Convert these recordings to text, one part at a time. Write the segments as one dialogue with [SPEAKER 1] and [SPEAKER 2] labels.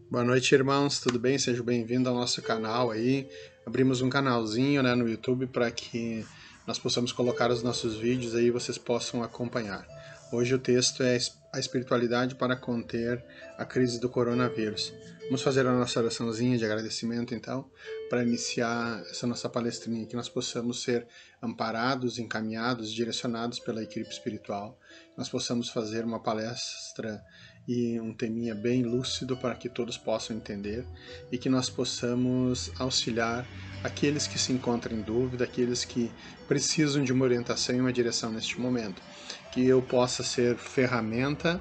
[SPEAKER 1] Boa noite, irmãos, tudo bem? Sejam bem-vindos ao nosso canal aí. Abrimos um canalzinho, no YouTube para que nós possamos colocar os nossos vídeos aí e vocês possam acompanhar. Hoje o texto é a espiritualidade para conter a crise do coronavírus. Vamos fazer a nossa oraçãozinha de agradecimento, então, para iniciar essa nossa palestrinha, que nós possamos ser amparados, encaminhados, direcionados pela equipe espiritual. Nós possamos fazer uma palestra e um teminha bem lúcido para que todos possam entender e que nós possamos auxiliar aqueles que se encontram em dúvida, aqueles que precisam de uma orientação e uma direção neste momento. Que eu possa ser ferramenta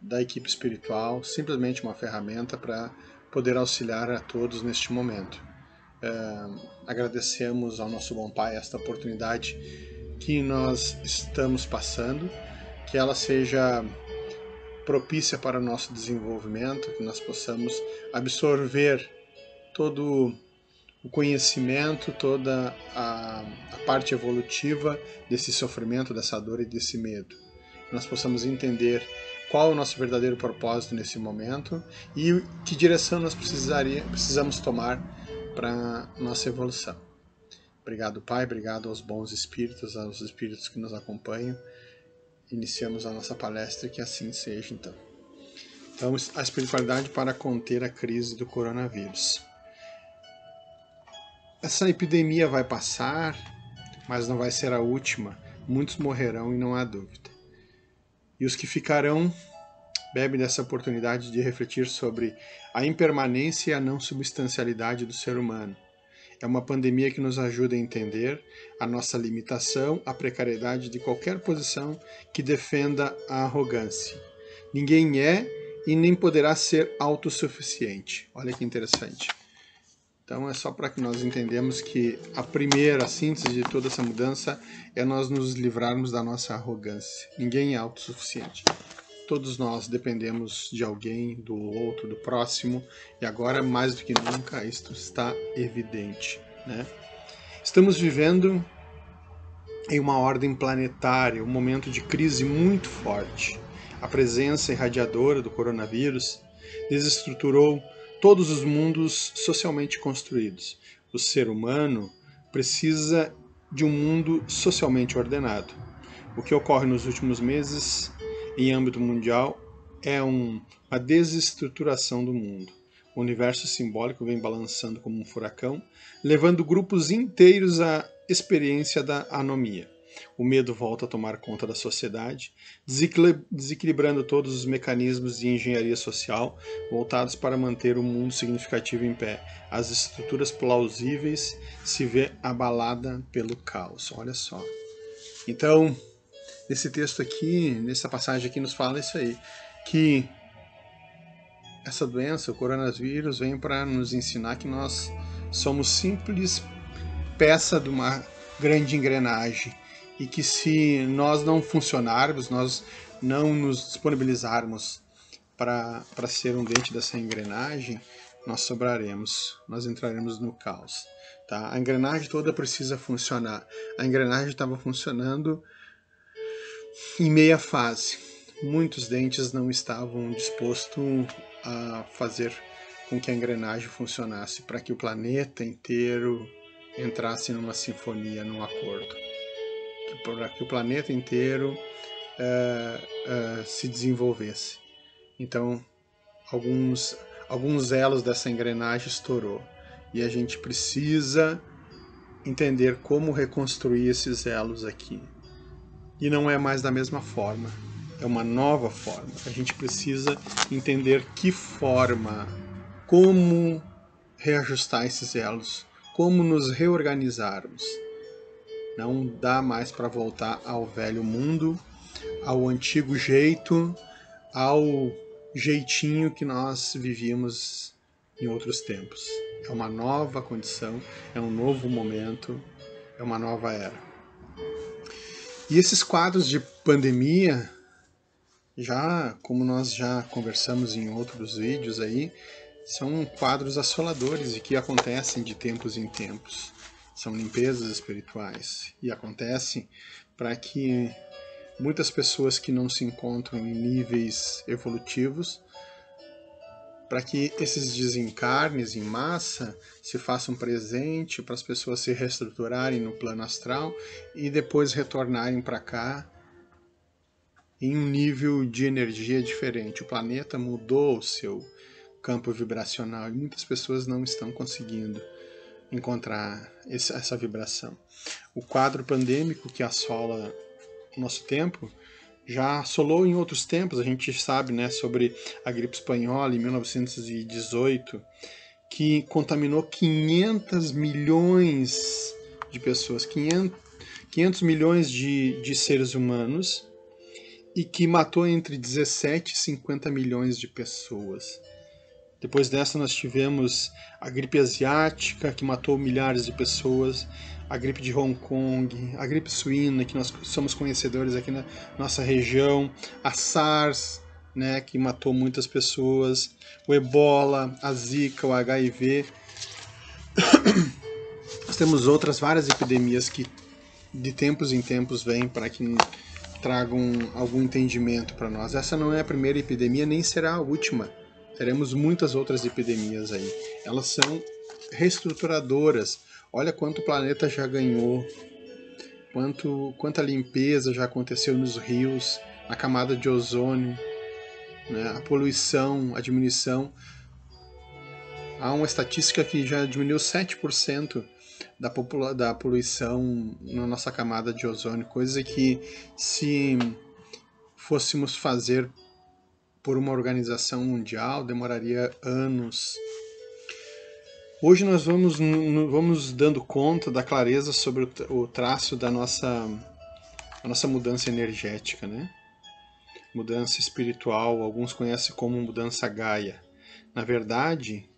[SPEAKER 1] da equipe espiritual, simplesmente uma ferramenta para poder auxiliar a todos neste momento. Agradecemos ao nosso bom Pai esta oportunidade que nós estamos passando, que ela seja propícia para o nosso desenvolvimento, que nós possamos absorver todo o conhecimento, toda a parte evolutiva desse sofrimento, dessa dor e desse medo. Que nós possamos entender qual é o nosso verdadeiro propósito nesse momento e que direção nós precisamos tomar para a nossa evolução. Obrigado, Pai, obrigado aos bons espíritos, aos espíritos que nos acompanham. Iniciamos a nossa palestra, que assim seja, então. Então, a espiritualidade para conter a crise do coronavírus. Essa epidemia vai passar, mas não vai ser a última. Muitos morrerão e não há dúvida. E os que ficarão bebem dessa oportunidade de refletir sobre a impermanência e a não substancialidade do ser humano. É uma pandemia que nos ajuda a entender a nossa limitação, a precariedade de qualquer posição que defenda a arrogância. Ninguém é e nem poderá ser autossuficiente. Olha que interessante. Então é só para que nós entendamos que a primeira síntese de toda essa mudança é nós nos livrarmos da nossa arrogância. Ninguém é autossuficiente. Todos nós dependemos de alguém, do outro, do próximo, e agora, mais do que nunca, isto está evidente, Estamos vivendo em uma ordem planetária, um momento de crise muito forte. A presença irradiadora do coronavírus desestruturou todos os mundos socialmente construídos. O ser humano precisa de um mundo socialmente ordenado. O que ocorre nos últimos meses em âmbito mundial é uma desestruturação do mundo. O universo simbólico vem balançando como um furacão, levando grupos inteiros à experiência da anomia. O medo volta a tomar conta da sociedade, desequilibrando todos os mecanismos de engenharia social voltados para manter o mundo significativo em pé. As estruturas plausíveis se vê abalada pelo caos. Olha só. Então, nesse texto aqui, nessa passagem aqui, nos fala isso aí, que essa doença, o coronavírus, vem para nos ensinar que nós somos simples peça de uma grande engrenagem e que se nós não funcionarmos, nós não nos disponibilizarmos para ser um dente dessa engrenagem, nós sobraremos, nós entraremos no caos. Tá? A engrenagem toda precisa funcionar. A engrenagem estava funcionando em meia fase. Muitos dentes não estavam dispostos a fazer com que a engrenagem funcionasse, para que o planeta inteiro entrasse numa sinfonia, num acordo. Para que o planeta inteiro se desenvolvesse. Então, alguns elos dessa engrenagem estourou. E a gente precisa entender como reconstruir esses elos aqui. E não é mais da mesma forma, é uma nova forma. A gente precisa entender que forma, como reajustar esses elos, como nos reorganizarmos. Não dá mais para voltar ao velho mundo, ao antigo jeito, ao jeitinho que nós vivíamos em outros tempos. É uma nova condição, é um novo momento, é uma nova era. E esses quadros de pandemia, como nós já conversamos em outros vídeos aí, são quadros assoladores e que acontecem de tempos em tempos. São limpezas espirituais e acontecem para que muitas pessoas que não se encontram em níveis evolutivos para que esses desencarnes em massa se façam presente, para as pessoas se reestruturarem no plano astral e depois retornarem para cá em um nível de energia diferente. O planeta mudou o seu campo vibracional e muitas pessoas não estão conseguindo encontrar essa vibração. O quadro pandêmico que assola o nosso tempo já assolou em outros tempos. A gente sabe, né, sobre a gripe espanhola em 1918, que contaminou 500 milhões de pessoas, 500 milhões de seres humanos, e que matou entre 17 e 50 milhões de pessoas. Depois dessa nós tivemos a gripe asiática, que matou milhares de pessoas, a gripe de Hong Kong, a gripe suína, que nós somos conhecedores aqui na nossa região, a SARS, né, que matou muitas pessoas, o Ebola, a Zika, o HIV. Nós temos outras várias epidemias que de tempos em tempos vêm para que tragam algum entendimento para nós. Essa não é a primeira epidemia, nem será a última. Teremos muitas outras epidemias aí. Elas são reestruturadoras. Olha quanto o planeta já ganhou, quanta limpeza já aconteceu nos rios, na camada de ozônio, né? A poluição, a diminuição. Há uma estatística que já diminuiu 7% da poluição na nossa camada de ozônio, coisa que se fôssemos fazer por uma organização mundial demoraria anos. Hoje nós vamos dando conta da clareza sobre o traço da nossa mudança energética, né? Mudança espiritual, alguns conhecem como mudança Gaia. Na verdade,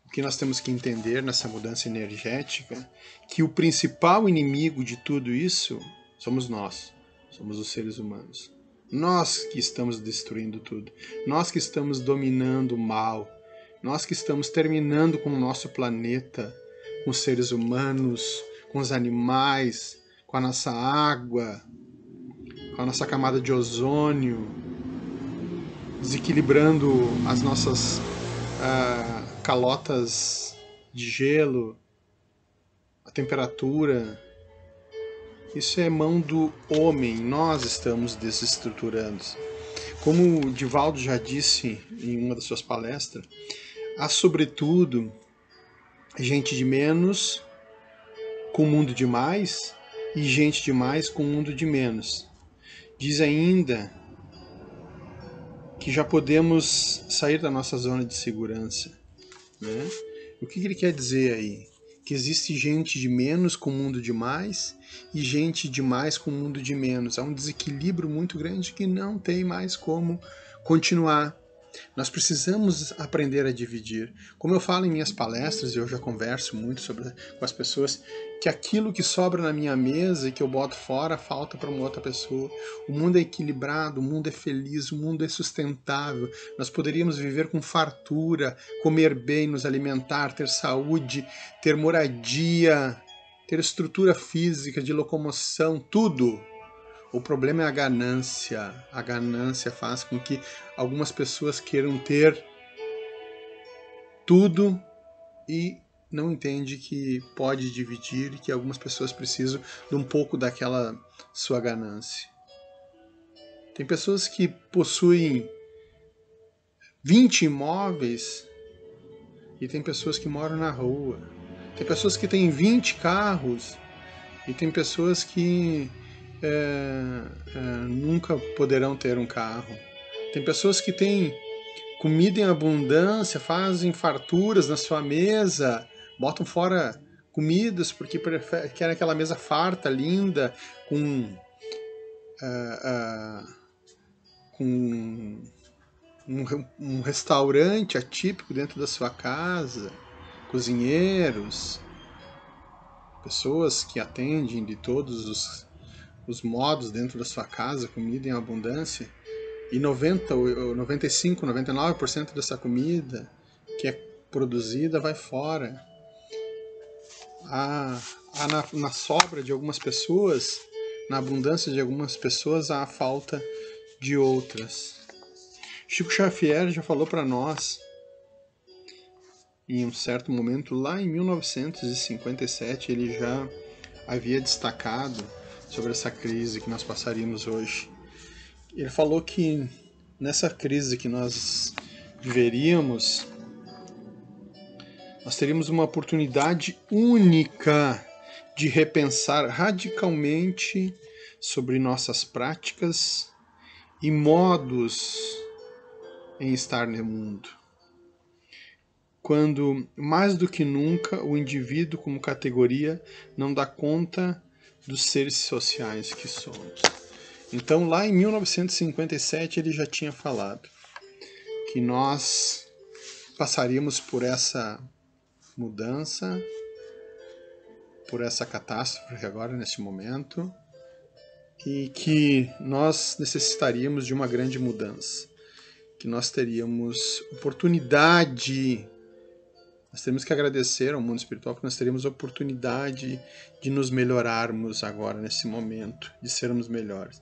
[SPEAKER 1] o que nós temos que entender nessa mudança energética, que o principal inimigo de tudo isso somos nós, somos os seres humanos. Nós que estamos destruindo tudo, nós que estamos dominando o mal, nós que estamos terminando com o nosso planeta, com os seres humanos, com os animais, com a nossa água, com a nossa camada de ozônio, desequilibrando as nossas calotas de gelo, a temperatura. Isso é mão do homem, nós estamos desestruturando. Como o Divaldo já disse em uma das suas palestras, há sobretudo gente de menos com mundo de mais e gente de mais com mundo de menos. Diz ainda que já podemos sair da nossa zona de segurança, né? O que ele quer dizer aí? Que existe gente de menos com mundo de mais e gente de mais com mundo de menos. Há um desequilíbrio muito grande que não tem mais como continuar. Nós precisamos aprender a dividir. Como eu falo em minhas palestras, e eu já converso muito com as pessoas, que aquilo que sobra na minha mesa e que eu boto fora, falta para uma outra pessoa. O mundo é equilibrado, o mundo é feliz, o mundo é sustentável. Nós poderíamos viver com fartura, comer bem, nos alimentar, ter saúde, ter moradia, ter estrutura física, de locomoção, tudo. O problema é a ganância. A ganância faz com que algumas pessoas queiram ter tudo e não entende que pode dividir e que algumas pessoas precisam de um pouco daquela sua ganância. Tem pessoas que possuem 20 imóveis e tem pessoas que moram na rua. Tem pessoas que têm 20 carros e tem pessoas que nunca poderão ter um carro. Tem pessoas que têm comida em abundância, fazem farturas na sua mesa, botam fora comidas porque querem aquela mesa farta, linda, com um restaurante atípico dentro da sua casa, cozinheiros, pessoas que atendem de todos os modos dentro da sua casa, comida em abundância, e 95, 99% dessa comida que é produzida vai fora. Na sobra de algumas pessoas, na abundância de algumas pessoas, há a falta de outras. Chico Xavier já falou para nós em um certo momento, lá em 1957, ele já havia destacado sobre essa crise que nós passaríamos hoje. Ele falou que nessa crise que nós viveríamos, nós teríamos uma oportunidade única de repensar radicalmente sobre nossas práticas e modos em estar no mundo. Quando, mais do que nunca, o indivíduo como categoria não dá conta dos seres sociais que somos. Então, lá em 1957, ele já tinha falado que nós passaríamos por essa mudança, por essa catástrofe agora, nesse momento, e que nós necessitaríamos de uma grande mudança, que nós teríamos oportunidade. Nós temos que agradecer ao mundo espiritual porque nós teríamos a oportunidade de nos melhorarmos agora, nesse momento, de sermos melhores,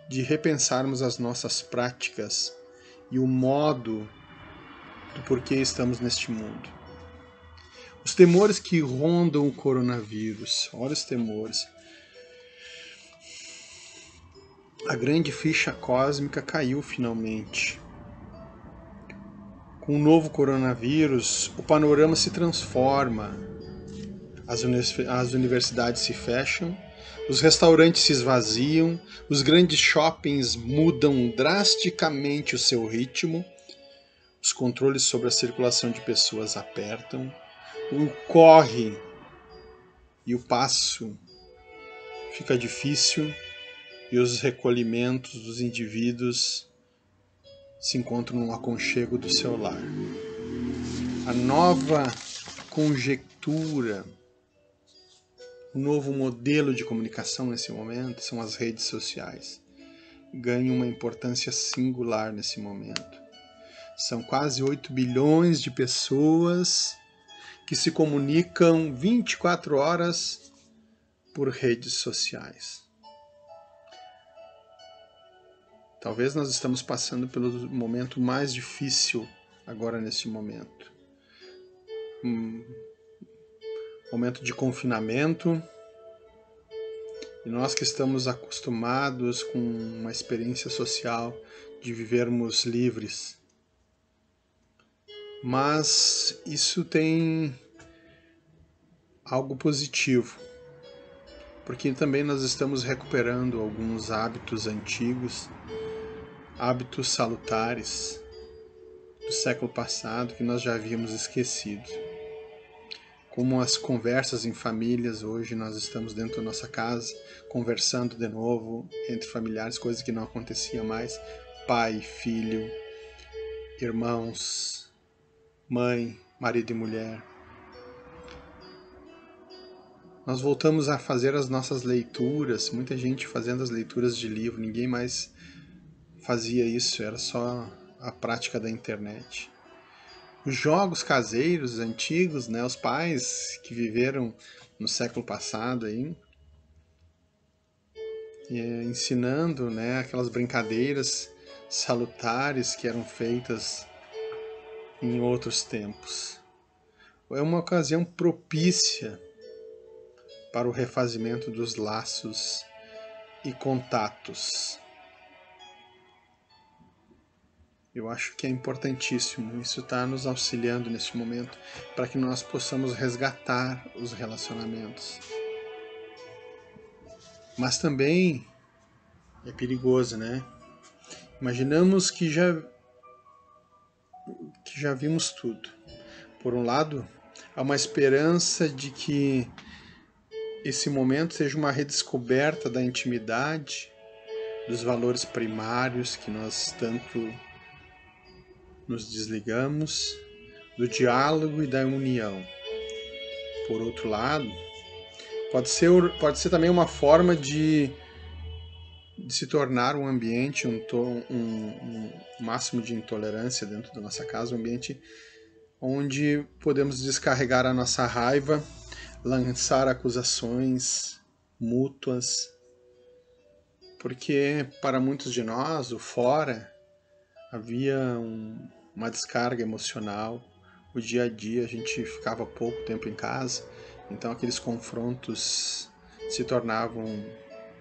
[SPEAKER 1] de repensarmos as nossas práticas e o modo do porquê estamos neste mundo. Os temores que rondam o coronavírus, olha os temores. A grande ficha cósmica caiu finalmente. Com o novo coronavírus, o panorama se transforma. As universidades se fecham, os restaurantes se esvaziam, os grandes shoppings mudam drasticamente o seu ritmo, os controles sobre a circulação de pessoas apertam, o corre e o passo fica difícil e os recolhimentos dos indivíduos se encontram no aconchego do seu lar. A nova conjectura, o novo modelo de comunicação nesse momento são as redes sociais. Ganham uma importância singular nesse momento. São quase 8 bilhões de pessoas que se comunicam 24 horas por redes sociais. Talvez nós estamos passando pelo momento mais difícil agora nesse momento. Momento de confinamento. E nós que estamos acostumados com uma experiência social de vivermos livres. Mas isso tem algo positivo, porque também nós estamos recuperando alguns hábitos antigos, hábitos salutares do século passado que nós já havíamos esquecido. Como as conversas em famílias, hoje nós estamos dentro da nossa casa, conversando de novo entre familiares, coisa que não acontecia mais, pai, filho, irmãos, mãe, marido e mulher. Nós voltamos a fazer as nossas leituras, muita gente fazendo as leituras de livro, ninguém mais fazia isso, era só a prática da internet. Os jogos caseiros antigos, né, os pais que viveram no século passado aí, ensinando, né, aquelas brincadeiras salutares que eram feitas em outros tempos. É uma ocasião propícia para o refazimento dos laços e contatos. Eu acho que é importantíssimo, isso está nos auxiliando neste momento para que nós possamos resgatar os relacionamentos. Mas também é perigoso, né? Imaginamos que já vimos tudo. Por um lado, há uma esperança de que esse momento seja uma redescoberta da intimidade, dos valores primários que nós tanto nos desligamos, do diálogo e da união. Por outro lado, pode ser também uma forma de se tornar um ambiente, um máximo de intolerância dentro da nossa casa, um ambiente onde podemos descarregar a nossa raiva, lançar acusações mútuas, porque para muitos de nós, o fora, havia uma descarga emocional, o dia a dia, a gente ficava pouco tempo em casa, então aqueles confrontos se tornavam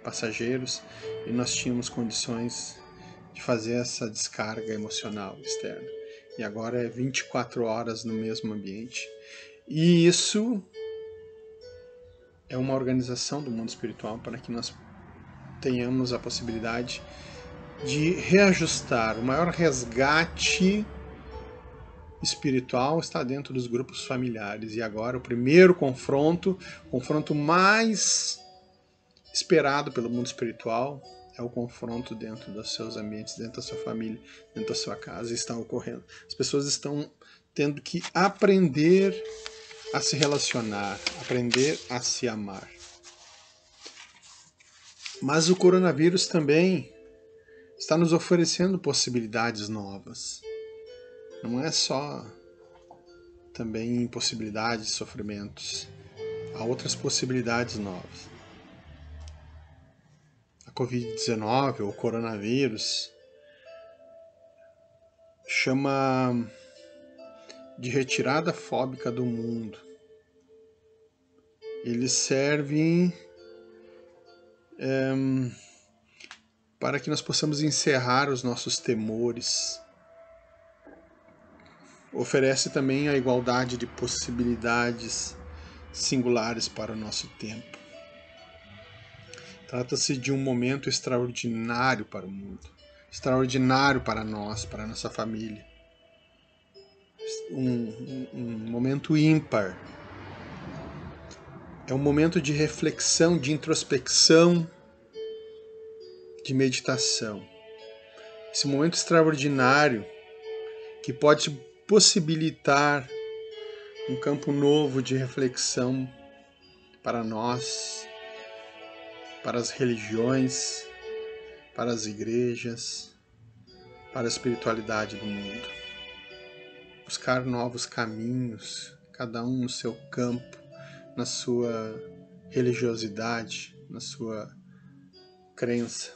[SPEAKER 1] passageiros e nós tínhamos condições de fazer essa descarga emocional externa. E agora é 24 horas no mesmo ambiente. E isso é uma organização do mundo espiritual para que nós tenhamos a possibilidade de reajustar. O maior resgate espiritual está dentro dos grupos familiares. E agora o primeiro confronto mais esperado pelo mundo espiritual, é o confronto dentro dos seus ambientes, dentro da sua família, dentro da sua casa, está ocorrendo. As pessoas estão tendo que aprender a se relacionar, aprender a se amar. Mas o coronavírus também está nos oferecendo possibilidades novas. Não é só também possibilidades, sofrimentos. Há outras possibilidades novas. A Covid-19, ou coronavírus, chama de retirada fóbica do mundo. Ele serve para que nós possamos encerrar os nossos temores. Oferece também a igualdade de possibilidades singulares para o nosso tempo. Trata-se de um momento extraordinário para o mundo, extraordinário para nós, para a nossa família. Um momento ímpar. É um momento de reflexão, de introspecção, de meditação. Esse momento extraordinário que pode possibilitar um campo novo de reflexão para nós, para as religiões, para as igrejas, para a espiritualidade do mundo. Buscar novos caminhos, cada um no seu campo, na sua religiosidade, na sua crença.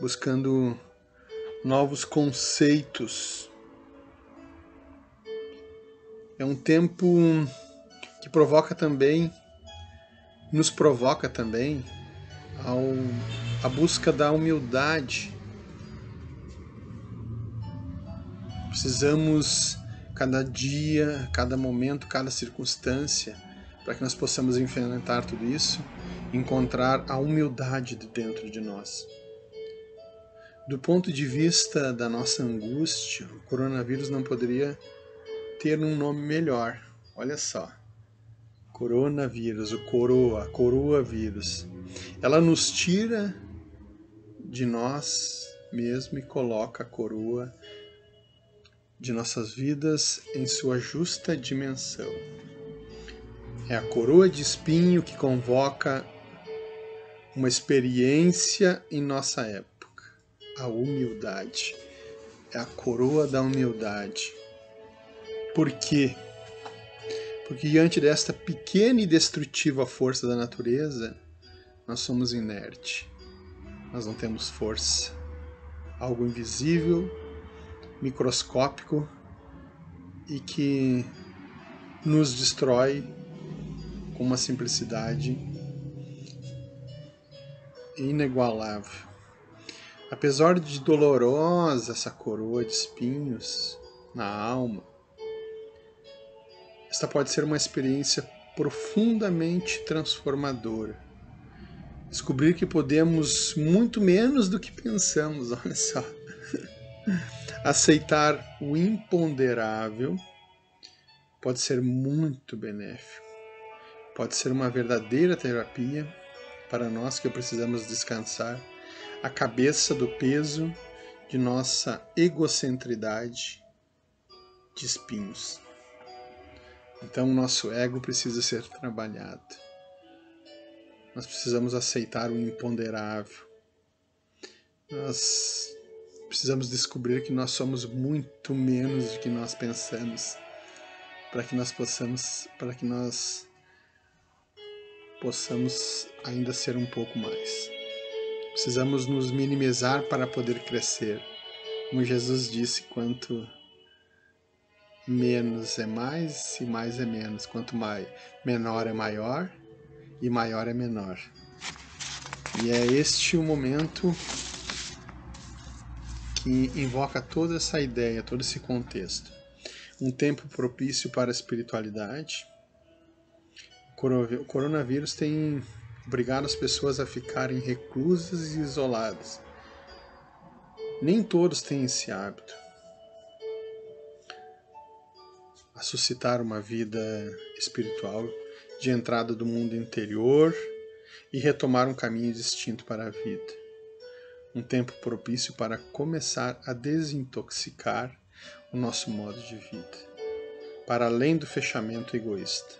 [SPEAKER 1] Buscando novos conceitos. É um tempo que nos provoca também a busca da humildade. Precisamos, cada dia, cada momento, cada circunstância, para que nós possamos enfrentar tudo isso, encontrar a humildade de dentro de nós. Do ponto de vista da nossa angústia, o coronavírus não poderia ter um nome melhor. Olha só. Coronavírus, o coroa vírus. Ela nos tira de nós mesmo e coloca a coroa de nossas vidas em sua justa dimensão. É a coroa de espinho que convoca uma experiência em nossa época. A humildade. É a coroa da humildade. Por quê? Porque diante desta pequena e destrutiva força da natureza, nós somos inertes. Nós não temos força. Algo invisível, microscópico e que nos destrói com uma simplicidade inigualável. Apesar de dolorosa essa coroa de espinhos na alma, esta pode ser uma experiência profundamente transformadora. Descobrir que podemos muito menos do que pensamos, olha só. Aceitar o imponderável pode ser muito benéfico. Pode ser uma verdadeira terapia para nós que precisamos descansar a cabeça do peso de nossa egocentridade de espinhos. Então o nosso ego precisa ser trabalhado. Nós precisamos aceitar o imponderável. Nós precisamos descobrir que nós somos muito menos do que nós pensamos, para que nós possamos ainda ser um pouco mais. Precisamos nos minimizar para poder crescer. Como Jesus disse, quanto menos é mais e mais é menos. Quanto menor é maior e maior é menor. E é este o momento que invoca toda essa ideia, todo esse contexto. Um tempo propício para a espiritualidade. O coronavírus tem obrigado as pessoas a ficarem reclusas e isoladas. Nem todos têm esse hábito. A suscitar uma vida espiritual de entrada do mundo interior e retomar um caminho distinto para a vida. Um tempo propício para começar a desintoxicar o nosso modo de vida, para além do fechamento egoísta.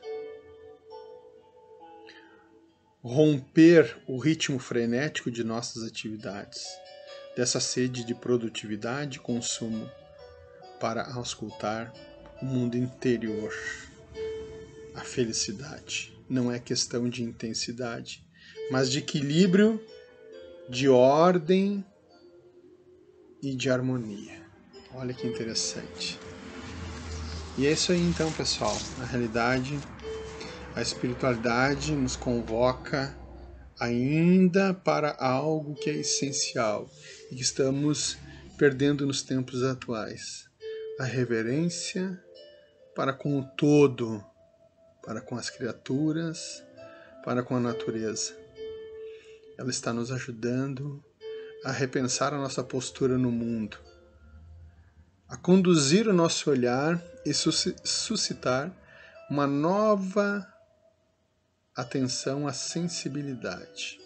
[SPEAKER 1] Romper o ritmo frenético de nossas atividades, dessa sede de produtividade e consumo, para auscultar o mundo interior. A felicidade não é questão de intensidade, mas de equilíbrio, de ordem e de harmonia. Olha que interessante. E é isso aí então, pessoal. Na realidade, a espiritualidade nos convoca ainda para algo que é essencial e que estamos perdendo nos tempos atuais. A reverência para com o todo, para com as criaturas, para com a natureza. Ela está nos ajudando a repensar a nossa postura no mundo, a conduzir o nosso olhar e suscitar uma nova atenção à sensibilidade.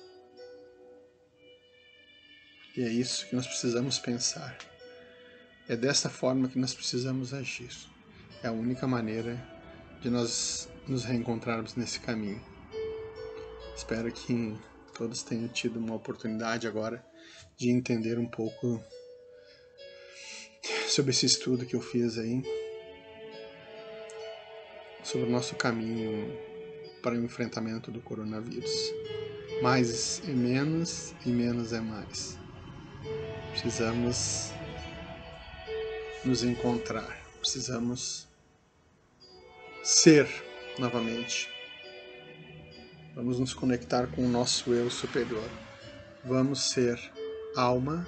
[SPEAKER 1] E é isso que nós precisamos pensar. É dessa forma que nós precisamos agir. É a única maneira de nós nos reencontrarmos nesse caminho. Espero que todos tenham tido uma oportunidade agora de entender um pouco sobre esse estudo que eu fiz aí, sobre o nosso caminho para o enfrentamento do coronavírus. Mais é menos e menos é mais. Precisamos nos encontrar, precisamos ser novamente. Vamos nos conectar com o nosso eu superior. Vamos ser alma,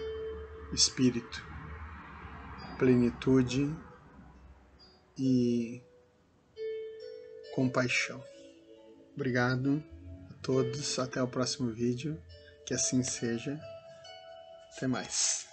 [SPEAKER 1] espírito, plenitude e compaixão. Obrigado a todos, até o próximo vídeo, que assim seja. Até mais.